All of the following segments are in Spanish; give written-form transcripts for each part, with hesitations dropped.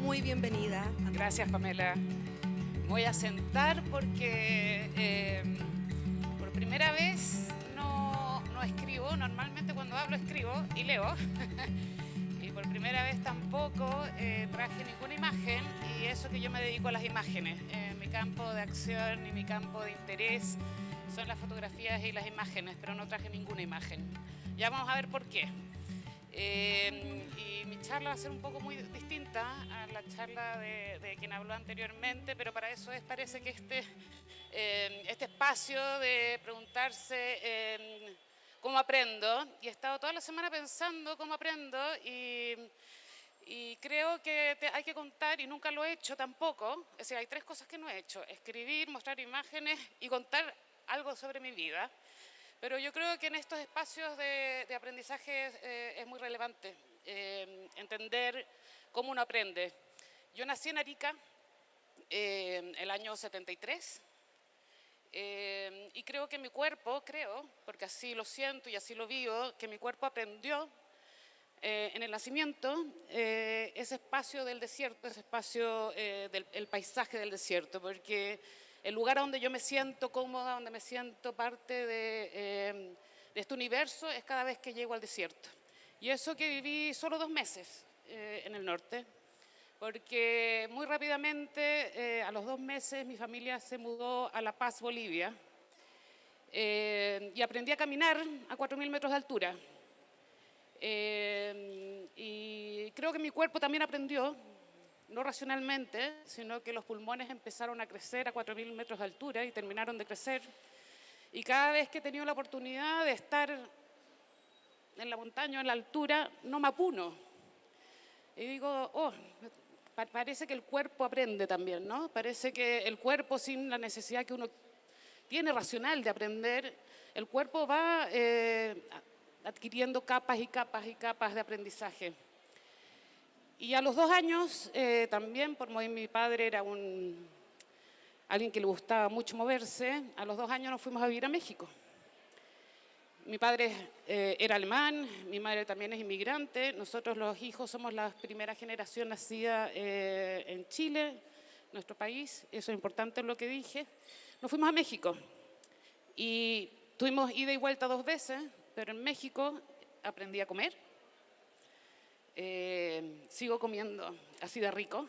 muy bienvenida. Gracias, Pamela. Me voy a sentar porque por primera vez no escribo. Normalmente cuando hablo escribo y leo. Y por primera vez tampoco traje ninguna imagen, y eso que yo me dedico a las imágenes. Mi campo de acción y mi campo de interés son las fotografías y las imágenes, pero no traje ninguna imagen. Ya vamos a ver por qué. Y mi charla va a ser un poco muy distinta a la charla de quien habló anteriormente, pero para eso parece que este espacio de preguntarse cómo aprendo, y he estado toda la semana pensando cómo aprendo, y creo que hay que contar, y nunca lo he hecho tampoco. Es decir, hay tres cosas que no he hecho: escribir, mostrar imágenes y contar algo sobre mi vida. Pero yo creo que en estos espacios de aprendizaje es muy relevante entender cómo uno aprende. Yo nací en Arica el año 73 y creo que mi cuerpo, porque así lo siento y así lo vivo, que mi cuerpo aprendió en el nacimiento ese espacio del desierto, ese espacio del paisaje del desierto, porque el lugar donde yo me siento cómoda, donde me siento parte de este universo, es cada vez que llego al desierto. Y eso que viví solo 2 meses en el norte, porque muy rápidamente, a los 2 meses, mi familia se mudó a La Paz, Bolivia, y aprendí a caminar a 4.000 metros de altura. Y creo que mi cuerpo también aprendió, no racionalmente, sino que los pulmones empezaron a crecer a 4.000 metros de altura y terminaron de crecer. Y cada vez que he tenido la oportunidad de estar en la montaña, en la altura, no me apuno. Y digo, parece que el cuerpo aprende también, ¿no? Parece que el cuerpo, sin la necesidad que uno tiene racional de aprender, el cuerpo va adquiriendo capas y capas y capas de aprendizaje. Y a los 2 años, también, por mi padre era alguien que le gustaba mucho moverse, a los 2 años nos fuimos a vivir a México. Mi padre era alemán, mi madre también es inmigrante. Nosotros los hijos somos la primera generación nacida en Chile, nuestro país. Eso es importante lo que dije. Nos fuimos a México y tuvimos ida y vuelta 2 veces, pero en México aprendí a comer. Sigo comiendo así de rico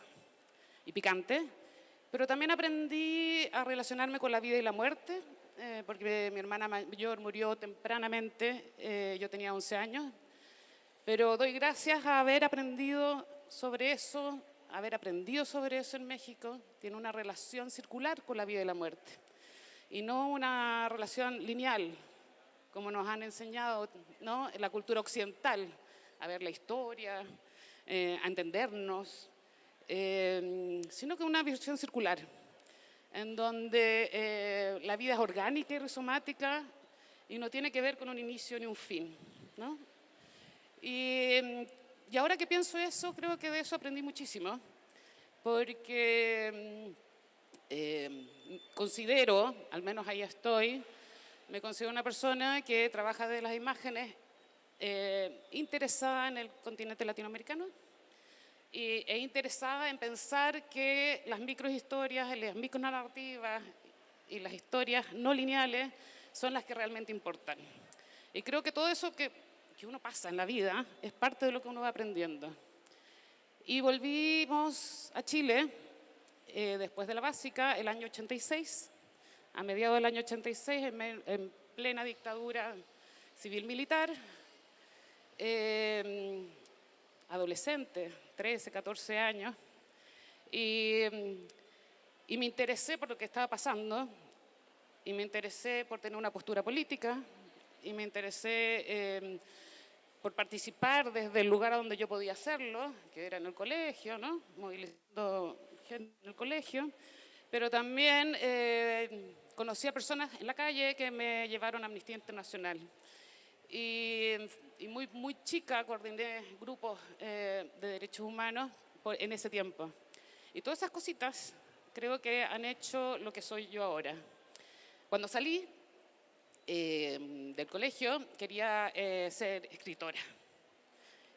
y picante, pero también aprendí a relacionarme con la vida y la muerte, porque mi hermana mayor murió tempranamente, yo tenía 11 años, pero doy gracias a haber aprendido sobre eso en México. Tiene una relación circular con la vida y la muerte, y no una relación lineal, como nos han enseñado, ¿no?, en la cultura occidental, a ver la historia, a entendernos, sino que una visión circular, en donde la vida es orgánica y rizomática y no tiene que ver con un inicio ni un fin, ¿no? Y ahora que pienso eso, creo que de eso aprendí muchísimo, porque considero, al menos ahí estoy, me considero una persona que trabaja de las imágenes, interesada en el continente latinoamericano e interesada en pensar que las microhistorias, las micronarrativas y las historias no lineales son las que realmente importan. Y creo que todo eso que uno pasa en la vida es parte de lo que uno va aprendiendo. Y volvimos a Chile después de la básica el año 86, a mediados del año 86, en plena dictadura civil-militar. Adolescente, 13, 14 años, y me interesé por lo que estaba pasando, y me interesé por tener una postura política, y me interesé por participar desde el lugar donde yo podía hacerlo, que era en el colegio, ¿no?, movilizando gente en el colegio, pero también conocí a personas en la calle que me llevaron a Amnistía Internacional. Y muy chica coordiné grupos de derechos humanos en ese tiempo. Y todas esas cositas creo que han hecho lo que soy yo ahora. Cuando salí del colegio quería ser escritora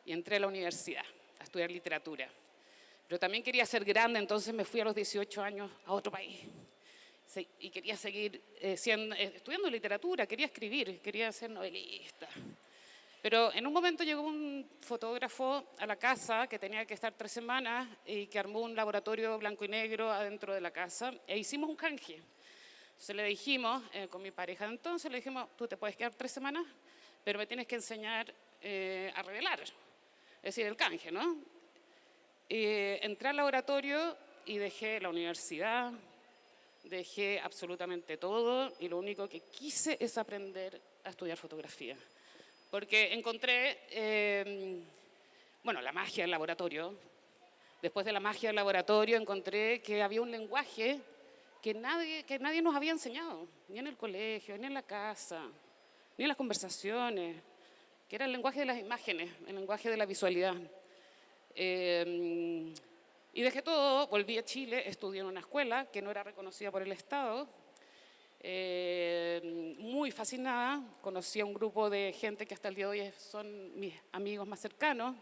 y entré a la universidad a estudiar literatura. pero también quería ser grande, entonces me fui a los 18 años a otro país. Y quería seguir estudiando literatura, quería escribir, quería ser novelista. Pero en un momento llegó un fotógrafo a la casa que tenía que estar 3 semanas y que armó un laboratorio blanco y negro adentro de la casa e hicimos un canje. Entonces le dijimos, con mi pareja de entonces, le dijimos, tú te puedes quedar 3 semanas, pero me tienes que enseñar a revelar, es decir, el canje, ¿no? Entré al laboratorio y dejé la universidad, dejé absolutamente todo y lo único que quise es aprender a estudiar fotografía. Porque encontré, bueno, la magia del laboratorio. Después de la magia del laboratorio encontré que había un lenguaje que nadie nos había enseñado, ni en el colegio, ni en la casa, ni en las conversaciones, que era el lenguaje de las imágenes, el lenguaje de la visualidad. Y dejé todo, volví a Chile, estudié en una escuela que no era reconocida por el Estado. Muy fascinada, conocí a un grupo de gente que hasta el día de hoy son mis amigos más cercanos.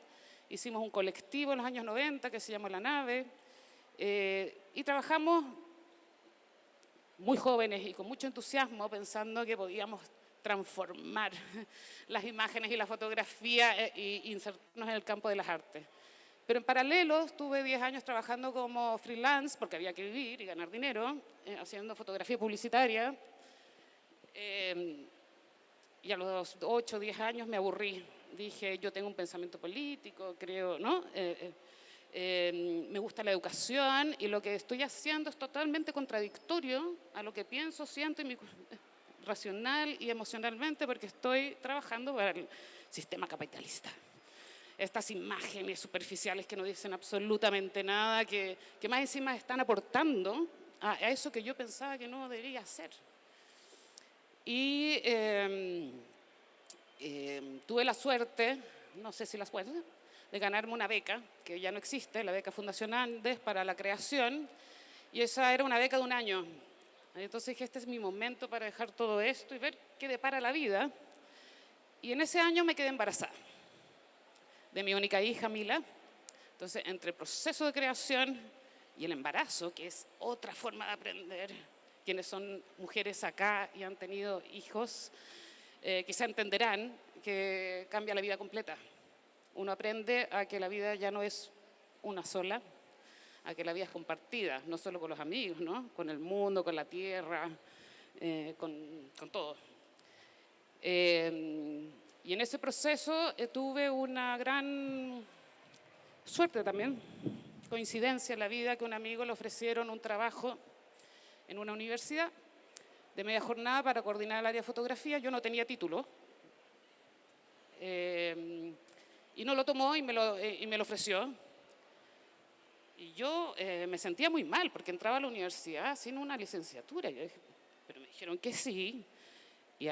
Hicimos un colectivo en los años 90 que se llamó La Nave y trabajamos muy jóvenes y con mucho entusiasmo pensando que podíamos transformar las imágenes y la fotografía e insertarnos en el campo de las artes. Pero en paralelo estuve 10 años trabajando como freelance, porque había que vivir y ganar dinero, haciendo fotografía publicitaria. Y a los 8 o 10 años me aburrí. Dije, yo tengo un pensamiento político, creo, ¿no? Me gusta la educación y lo que estoy haciendo es totalmente contradictorio a lo que pienso, siento racional y emocionalmente, porque estoy trabajando para el sistema capitalista. Estas imágenes superficiales que no dicen absolutamente nada, que más encima están aportando a eso que yo pensaba que no debería hacer. Y tuve la suerte, no sé si la suerte, de ganarme una beca, que ya no existe, la beca Fundación Andes para la creación, y esa era una beca de 1 año. Entonces dije, este es mi momento para dejar todo esto y ver qué depara la vida. Y en ese año me quedé embarazada de mi única hija, Mila. Entonces, entre el proceso de creación y el embarazo, que es otra forma de aprender, quienes son mujeres acá y han tenido hijos, quizá entenderán que cambia la vida completa. Uno aprende a que la vida ya no es una sola, a que la vida es compartida, no solo con los amigos, ¿no? Con el mundo, con la tierra, con todo. Y en ese proceso tuve una gran suerte también, coincidencia en la vida, que a un amigo le ofrecieron un trabajo en una universidad de media jornada para coordinar el área de fotografía. Yo no tenía título y no lo tomó y me lo ofreció. Y yo me sentía muy mal porque entraba a la universidad sin una licenciatura. Yo dije, pero me dijeron que sí. Y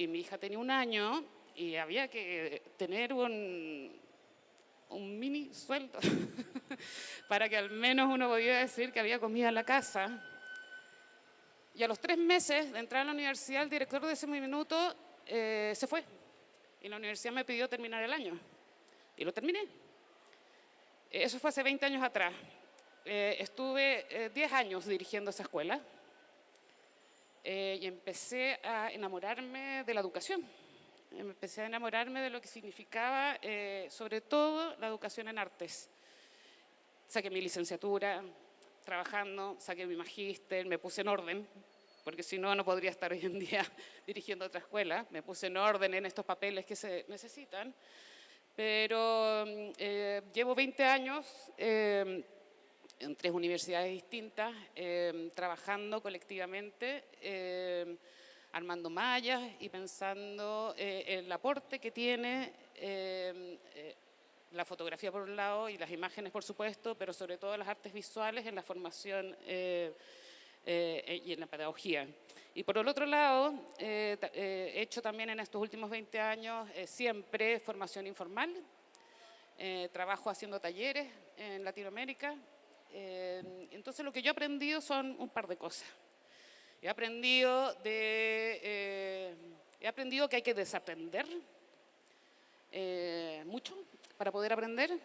mi hija tenía 1 año y había que tener un mini sueldo para que al menos uno podía decir que había comida en la casa. Y a los 3 meses de entrar a la universidad, el director de ese minuto se fue. Y la universidad me pidió terminar el año. Y lo terminé. Eso fue hace 20 años atrás. Estuve 10 años dirigiendo esa escuela y empecé a enamorarme de la educación. Empecé a enamorarme de lo que significaba, sobre todo, la educación en artes. Saqué mi licenciatura trabajando, saqué mi magíster, me puse en orden, porque si no, no podría estar hoy en día dirigiendo otra escuela. Me puse en orden en estos papeles que se necesitan. Pero llevo 20 años en 3 universidades distintas, trabajando colectivamente, armando mallas y pensando el aporte que tiene la fotografía por un lado y las imágenes por supuesto, pero sobre todo las artes visuales en la formación y en la pedagogía. Y por el otro lado, he hecho también en estos últimos 20 años siempre formación informal, trabajo haciendo talleres en Latinoamérica. Entonces lo que yo he aprendido son un par de cosas. He aprendido que hay que desaprender mucho para poder aprender.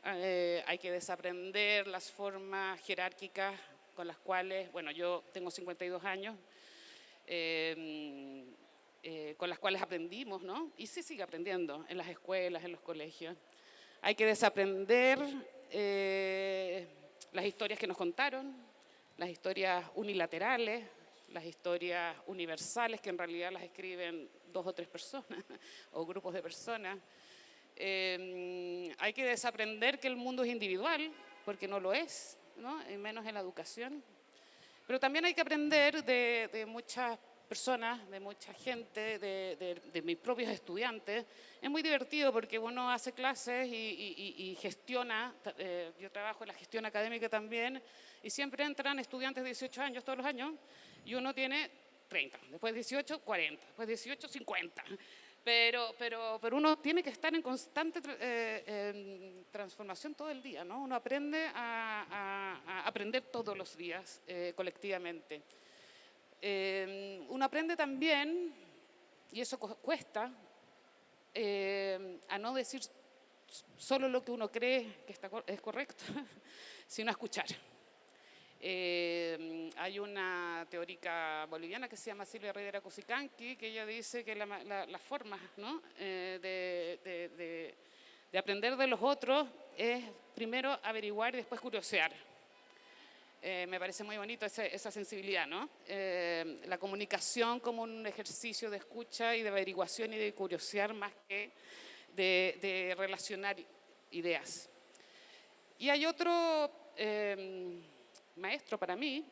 hay que desaprender las formas jerárquicas con las cuales, bueno, yo tengo 52 años, con las cuales aprendimos, ¿no? Y se sigue aprendiendo en las escuelas, en los colegios. Hay que desaprender las historias que nos contaron, las historias unilaterales, las historias universales que en realidad las escriben 2 o 3 personas o grupos de personas. Hay que desaprender que el mundo es individual, porque no lo es, ¿no? Y menos en la educación. Pero también hay que aprender de muchas personas, de mucha gente, de mis propios estudiantes. Es muy divertido porque uno hace clases y gestiona, yo trabajo en la gestión académica también, y siempre entran estudiantes de 18 años todos los años, y uno tiene 30, después 18, 40, después 18, 50. Pero uno tiene que estar en constante transformación todo el día, ¿no? Uno aprende a aprender todos los días colectivamente. Uno aprende también, y eso cuesta, a no decir solo lo que uno cree que es correcto, sino a escuchar. Hay una teórica boliviana que se llama Silvia Rivera Cusicanqui, que ella dice que las formas, ¿no? de aprender de los otros es primero averiguar y después curiosear. Me parece muy bonito esa sensibilidad, ¿no? La comunicación como un ejercicio de escucha y de averiguación y de curiosear más que de relacionar ideas. Y hay otro maestro para mí,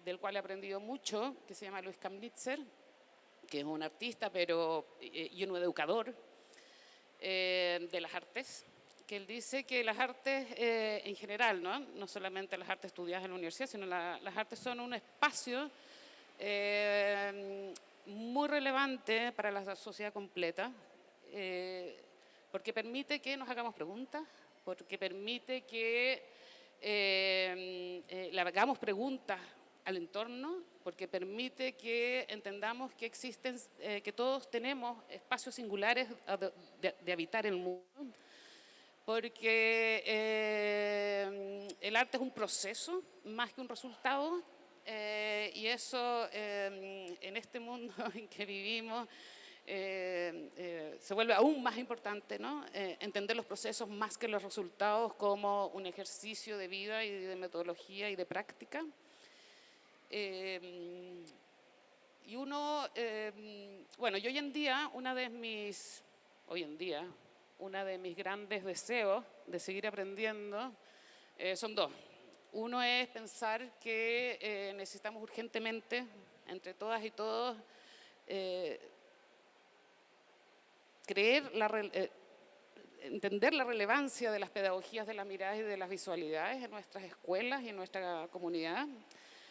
del cual he aprendido mucho, que se llama Luis Kamnitzer, que es un artista y un educador de las artes, que él dice que las artes en general, no solamente las artes estudiadas en la universidad, sino las artes son un espacio muy relevante para la sociedad completa, porque permite que nos hagamos preguntas, porque permite que le hagamos preguntas al entorno, porque permite que entendamos que existen, que todos tenemos espacios singulares de habitar el mundo, porque el arte es un proceso más que un resultado, y eso en este mundo en que vivimos se vuelve aún más importante, ¿no? Entender los procesos más que los resultados como un ejercicio de vida y de metodología y de práctica. Y uno, bueno, y hoy en día uno de mis grandes deseos de seguir aprendiendo son 2. Uno es pensar que necesitamos urgentemente, entre todas y todos, entender la relevancia de las pedagogías de las miradas y de las visualidades en nuestras escuelas y en nuestra comunidad.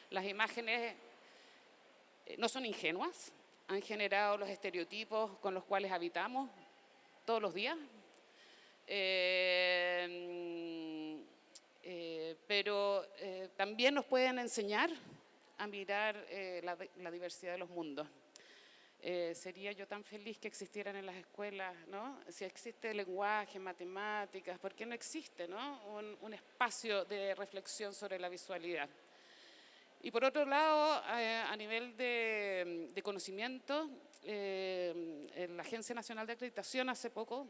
Las imágenes no son ingenuas, han generado los estereotipos con los cuales habitamos todos los días, pero también nos pueden enseñar a mirar la diversidad de los mundos. Sería yo tan feliz que existieran en las escuelas, ¿no? Si existe lenguaje, matemáticas, ¿por qué no existe, ¿no? un espacio de reflexión sobre la visualidad? Y por otro lado, a nivel de conocimiento, la Agencia Nacional de Acreditación hace poco,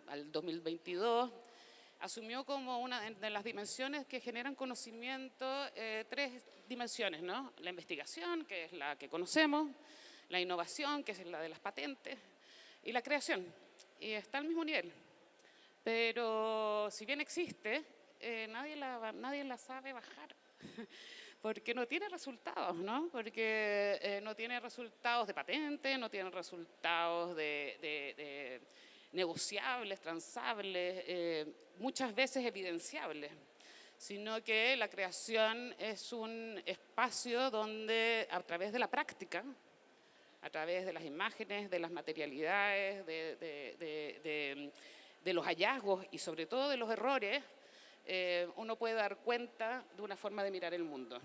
al 2022, asumió como una de las dimensiones que generan conocimiento 3 dimensiones, ¿no? La investigación, que es la que conocemos, la innovación, que es la de las patentes, y la creación. Y está al mismo nivel. Pero si bien existe, nadie la sabe bajar. Porque no tiene resultados, ¿no? Porque no tiene resultados de patente, no tiene resultados de negociables, transables, muchas veces evidenciables, sino que la creación es un espacio donde a través de la práctica, a través de las imágenes, de las materialidades, de los hallazgos y sobre todo de los errores, uno puede dar cuenta de una forma de mirar el mundo.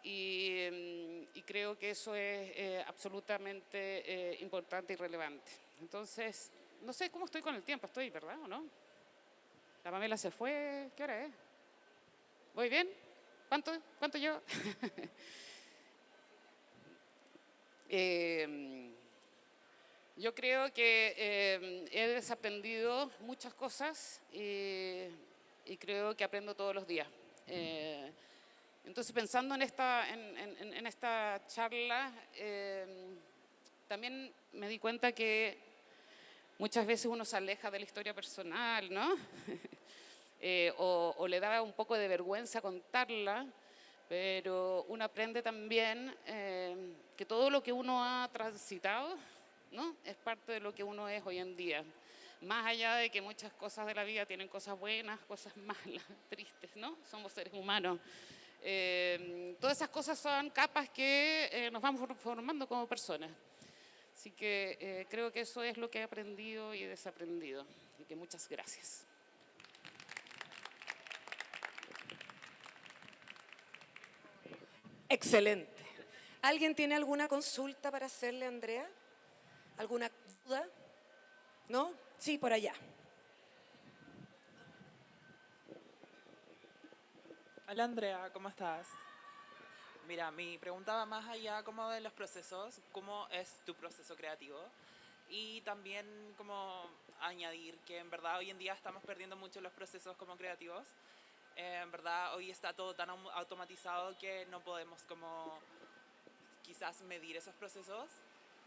Y creo que eso es absolutamente importante y relevante. Entonces, no sé cómo estoy con el tiempo, ¿verdad o no? La Pamela se fue. ¿Qué hora es? ¿Voy bien? ¿Cuánto llevo? Yo creo que he desaprendido muchas cosas y creo que aprendo todos los días. Entonces, pensando en esta charla, también me di cuenta que muchas veces uno se aleja de la historia personal, ¿no? O le da un poco de vergüenza contarla, pero uno aprende también que todo lo que uno ha transitado, ¿no? Es parte de lo que uno es hoy en día. Más allá de que muchas cosas de la vida tienen cosas buenas, cosas malas, tristes, ¿no? Somos seres humanos. Todas esas cosas son capas que nos vamos formando como personas. Así que creo que eso es lo que he aprendido y desaprendido. Y que muchas gracias. Excelente. ¿Alguien tiene alguna consulta para hacerle a Andrea? ¿Alguna duda? ¿No? Sí, por allá. Hola Andrea, ¿cómo estás? Mira, mi pregunta va más allá como de los procesos, ¿cómo es tu proceso creativo? Y también como añadir que en verdad hoy en día estamos perdiendo mucho los procesos como creativos. En verdad hoy está todo tan automatizado que no podemos como quizás medir esos procesos,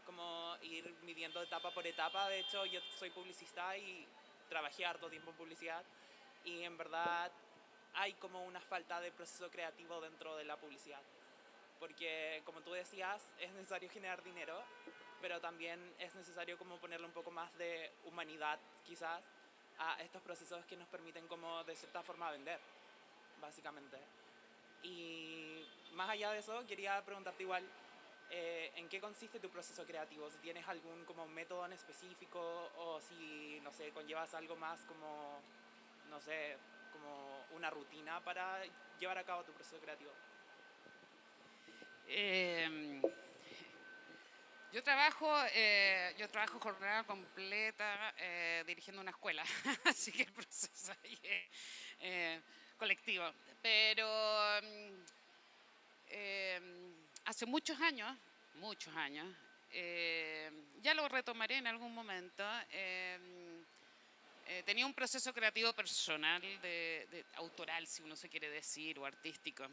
como ir midiendo etapa por etapa. De hecho, yo soy publicista y trabajé harto tiempo en publicidad y en verdad hay como una falta de proceso creativo dentro de la publicidad. Porque, como tú decías, es necesario generar dinero, pero también es necesario como ponerle un poco más de humanidad, quizás, a estos procesos que nos permiten como de cierta forma vender, básicamente. Y más allá de eso, quería preguntarte igual, ¿en qué consiste tu proceso creativo? Si tienes algún como método en específico o si, no sé, conllevas algo más como, no sé, como una rutina para llevar a cabo tu proceso creativo. Yo trabajo jornada completa dirigiendo una escuela, así que el proceso ahí es colectivo. Pero hace muchos años, ya lo retomaré en algún momento, tenía un proceso creativo personal, autoral, si uno se quiere decir, o artístico.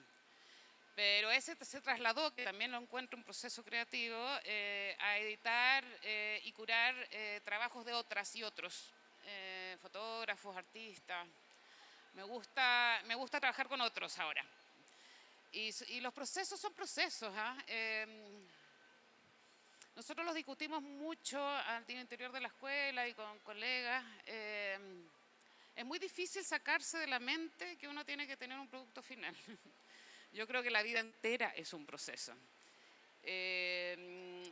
Pero ese se trasladó, que también lo encuentro un proceso creativo, a editar y curar trabajos de otras y otros, fotógrafos, artistas. Me gusta trabajar con otros ahora. Y los procesos son procesos. Nosotros los discutimos mucho al interior de la escuela y con colegas. Es muy difícil sacarse de la mente que uno tiene que tener un producto final. Yo creo que la vida entera es un proceso.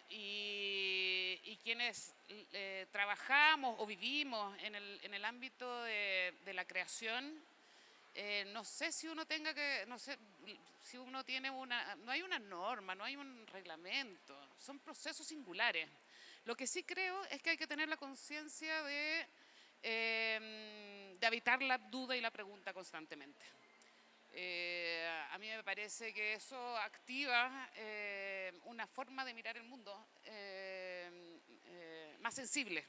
Y quienes trabajamos o vivimos en el ámbito de la creación, no sé si uno tenga que, no sé si uno tiene no hay una norma, no hay un reglamento, son procesos singulares. Lo que sí creo es que hay que tener la conciencia de habitar la duda y la pregunta constantemente. A mí me parece que eso activa una forma de mirar el mundo más sensible.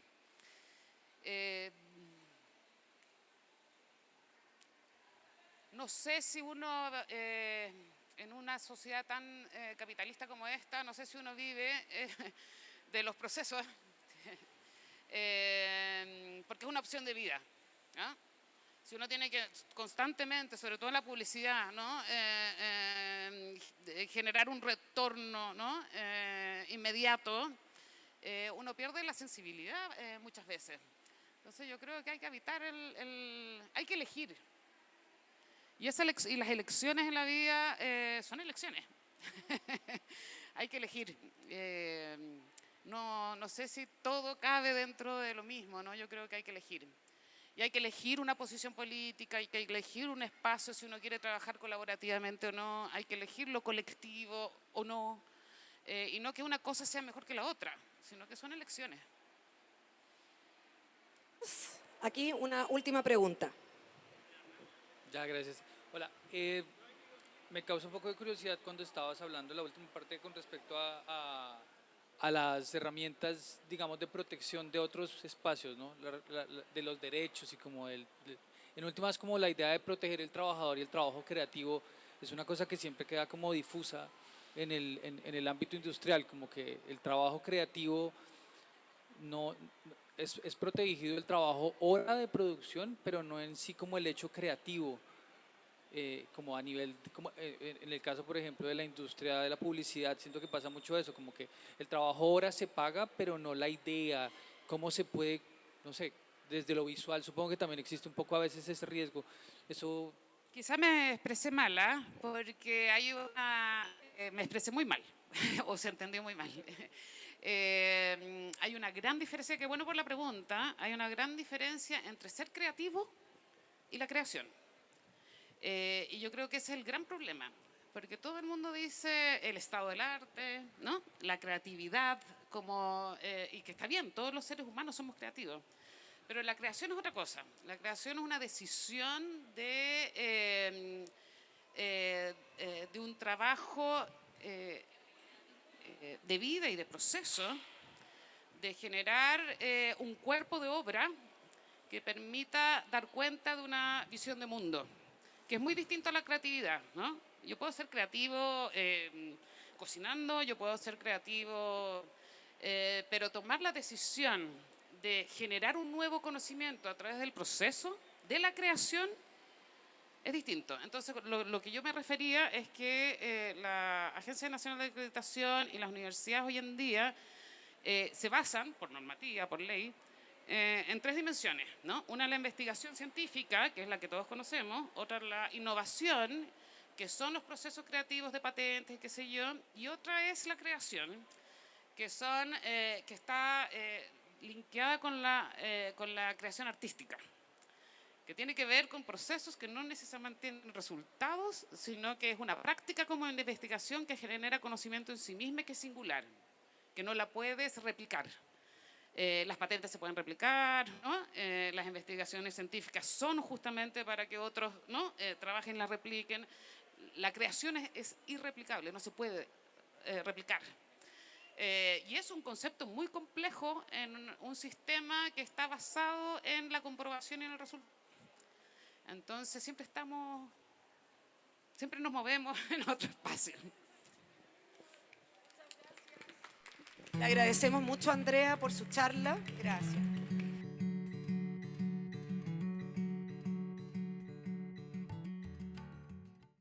No sé si uno, en una sociedad tan capitalista como esta, no sé si uno vive de los procesos, porque es una opción de vida, ¿no? Si uno tiene que constantemente, sobre todo en la publicidad, ¿no? Generar un retorno, ¿no? Inmediato, uno pierde la sensibilidad muchas veces. Entonces yo creo que hay que evitar hay que elegir. Y las elecciones en la vida son elecciones. Hay que elegir. No sé si todo cabe dentro de lo mismo, ¿no? Yo creo que hay que elegir. Y hay que elegir una posición política, hay que elegir un espacio si uno quiere trabajar colaborativamente o no, hay que elegir lo colectivo o no, y no que una cosa sea mejor que la otra, sino que son elecciones. Aquí una última pregunta. Ya, gracias. Hola, me causa un poco de curiosidad cuando estabas hablando la última parte con respecto a las herramientas, digamos, de protección de otros espacios, ¿no? De los derechos y como en últimas como la idea de proteger el trabajador y el trabajo creativo es una cosa que siempre queda como difusa en el ámbito industrial, como que el trabajo creativo no es protegido el trabajo hora de producción, pero no en sí como el hecho creativo, como a nivel, como en el caso por ejemplo de la industria de la publicidad, siento que pasa mucho eso, como que el trabajo hora se paga, pero no la idea, cómo se puede, no sé, desde lo visual, supongo que también existe un poco a veces ese riesgo, eso. Quizá me expresé mala porque hay me expresé muy mal o se entendió muy mal. Hay una gran diferencia, que bueno por la pregunta, hay una gran diferencia entre ser creativo y la creación. Y yo creo que ese es el gran problema, porque todo el mundo dice el estado del arte, ¿no? La creatividad, y que está bien, todos los seres humanos somos creativos. Pero la creación es otra cosa. La creación es una decisión de un trabajo de vida y de proceso, de generar un cuerpo de obra que permita dar cuenta de una visión de mundo, que es muy distinto a la creatividad, ¿no? Yo puedo ser creativo cocinando, yo puedo ser creativo, pero tomar la decisión de generar un nuevo conocimiento a través del proceso de la creación es distinto. Entonces, lo que yo me refería es que la Agencia Nacional de Acreditación y las universidades hoy en día se basan, por normativa, por ley, en tres dimensiones, ¿no? Una es la investigación científica, que es la que todos conocemos, otra es la innovación, que son los procesos creativos de patentes, qué sé yo, y otra es la creación, que está linkeada con la creación artística, que tiene que ver con procesos que no necesariamente tienen resultados, sino que es una práctica como en la investigación que genera conocimiento en sí misma, que es singular, que no la puedes replicar. Las patentes se pueden replicar, ¿no? Las investigaciones científicas son justamente para que otros, ¿no? Trabajen y las repliquen. La creación es irreplicable, no se puede replicar. Y es un concepto muy complejo en un sistema que está basado en la comprobación y en el resultado. Entonces siempre nos movemos en otro espacio. Le agradecemos mucho a Andrea por su charla. Gracias.